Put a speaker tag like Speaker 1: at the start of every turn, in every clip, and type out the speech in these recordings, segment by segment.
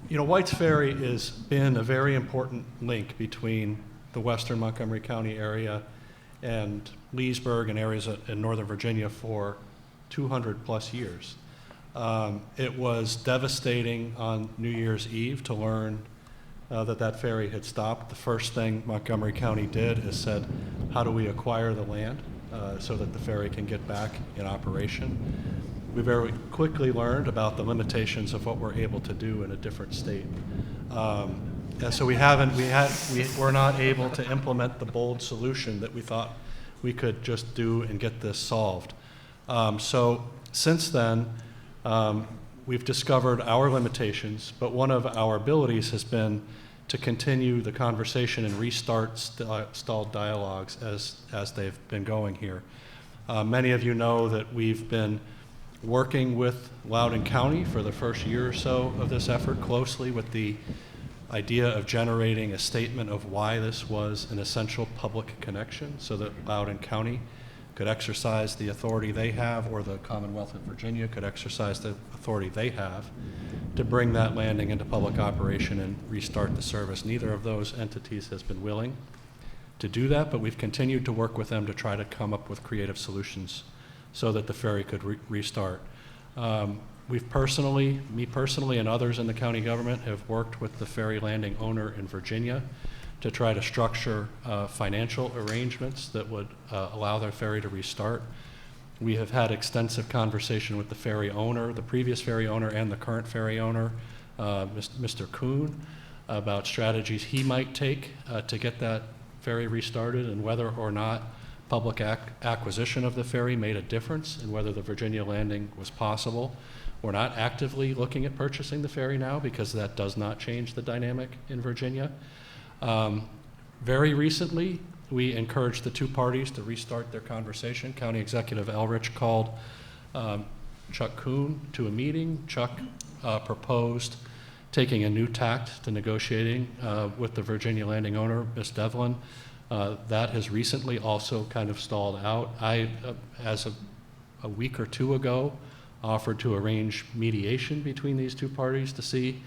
Speaker 1: White's Ferry has been a very important link between the western Montgomery County area and Leesburg and areas in Northern Virginia for 200 plus years. It was devastating on New Year's Eve to learn that ferry had stopped. The first thing Montgomery County did is said, how do we acquire the land so that the ferry can get back in operation? We very quickly learned about the limitations of what we're able to do in a different state. And so we're not able to implement the bold solution that we thought we could just do and get this solved. So since then, we've discovered our limitations, but one of our abilities has been to continue the conversation and restart stalled dialogues as they've been going here. Many of you know that we've been working with Loudoun County for the first year or so of this effort closely with the idea of generating a statement of why this was an essential public connection so that Loudoun County could exercise the authority they have, or the Commonwealth of Virginia could exercise the authority they have to bring that landing into public operation and restart the service. Neither of those entities has been willing to do that, but we've continued to work with them to try to come up with creative solutions so that the ferry could restart. Me personally, and others in the county government have worked with the ferry landing owner in Virginia to try to structure financial arrangements that would allow their ferry to restart. We have had extensive conversation with the ferry owner, the previous ferry owner and the current ferry owner, Mr. Kuhn, about strategies he might take to get that ferry restarted and whether or not public acquisition of the ferry made a difference and whether the Virginia landing was possible. We're not actively looking at purchasing the ferry now because that does not change the dynamic in Virginia. Very recently, we encouraged the two parties to restart their conversation. County Executive Elrich called Chuck Kuhn to a meeting. Chuck proposed taking a new tact to negotiating with the Virginia landing owner, Ms. Devlin. That has recently also kind of stalled out. I, as a week or two ago, offered to arrange mediation between these two parties to see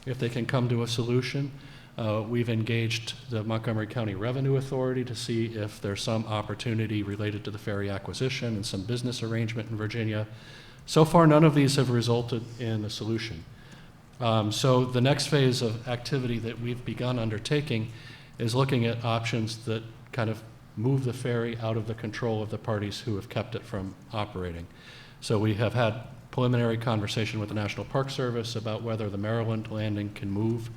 Speaker 1: if they can come to a solution. We've engaged the Montgomery County Revenue Authority to see if there's some opportunity related to the ferry acquisition and some business arrangement in Virginia. So far, none of these have resulted in a solution. So the next phase of activity that we've begun undertaking is looking at options that kind of move the ferry out of the control of the parties who have kept it from operating. So we have had preliminary conversation with the National Park Service about whether the Maryland landing can move,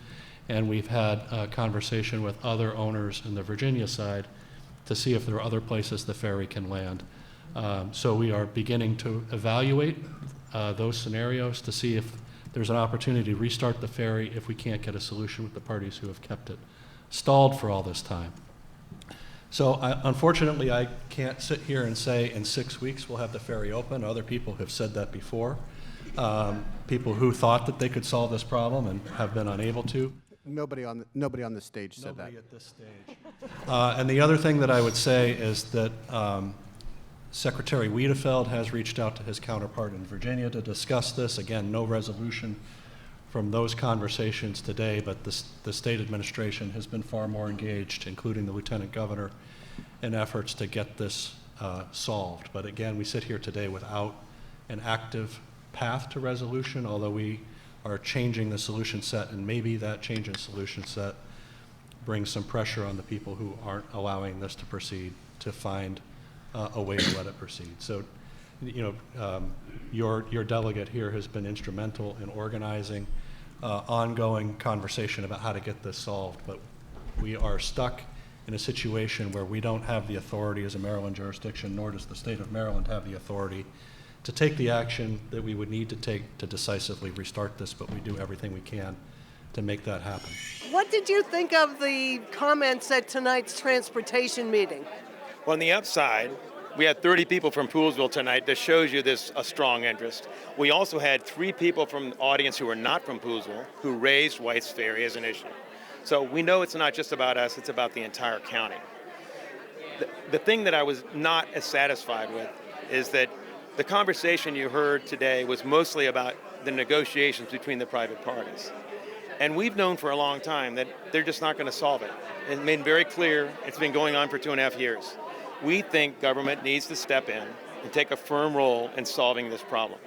Speaker 1: and we've had a conversation with other owners in the Virginia side to see if there are other places the ferry can land. So we are beginning to evaluate those scenarios to see if there's an opportunity to restart the ferry if we can't get a solution with the parties who have kept it stalled for all this time. So unfortunately, I can't sit here and say in 6 weeks we'll have the ferry open. Other people have said that before. People who thought that they could solve this problem and have been unable to.
Speaker 2: Nobody on the stage said that.
Speaker 1: Nobody at this stage. And the other thing that I would say is that Secretary Wiedefeld has reached out to his counterpart in Virginia to discuss this. Again, no resolution from those conversations today, but the state administration has been far more engaged, including the lieutenant governor, in efforts to get this solved. But again, we sit here today without an active path to resolution, although we are changing the solution set, and maybe that change in solution set brings some pressure on the people who aren't allowing this to proceed to find a way to let it proceed. So, your delegate here has been instrumental in organizing ongoing conversation about how to get this solved, but we are stuck in a situation where we don't have the authority as a Maryland jurisdiction, nor does the state of Maryland have the authority to take the action that we would need to take to decisively restart this, but we do everything we can to make that happen.
Speaker 3: What did you think of the comments at tonight's transportation meeting?
Speaker 4: Well, on the upside, we had 30 people from Poolesville tonight. That shows you there's a strong interest. We also had 3 people from the audience who were not from Poolesville who raised White's Ferry as an issue. So we know it's not just about us, it's about the entire county. The thing that I was not as satisfied with is that the conversation you heard today was mostly about the negotiations between the private parties. And we've known for a long time that they're just not going to solve it. It's been very clear. It's been going on for 2.5 years. We think government needs to step in and take a firm role in solving this problem.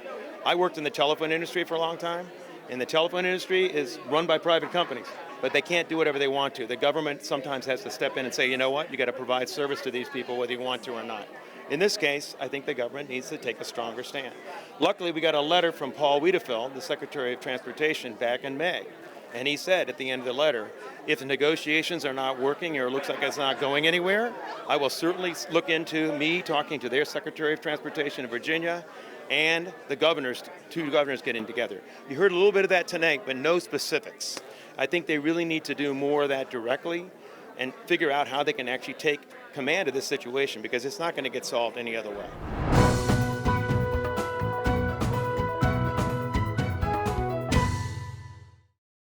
Speaker 4: I worked in the telephone industry for a long time, and the telephone industry is run by private companies, but they can't do whatever they want to. The government sometimes has to step in and say, you know what, you got to provide service to these people whether you want to or not. In this case, I think the government needs to take a stronger stand. Luckily, we got a letter from Paul Wiedefeld, the Secretary of Transportation, back in May. And he said at the end of the letter, if the negotiations are not working or it looks like it's not going anywhere, I will certainly look into me talking to their Secretary of Transportation in Virginia and the governors, two governors getting together. You heard a little bit of that tonight, but no specifics. I think they really need to do more of that directly and figure out how they can actually take command of this situation, because it's not going to get solved any other way.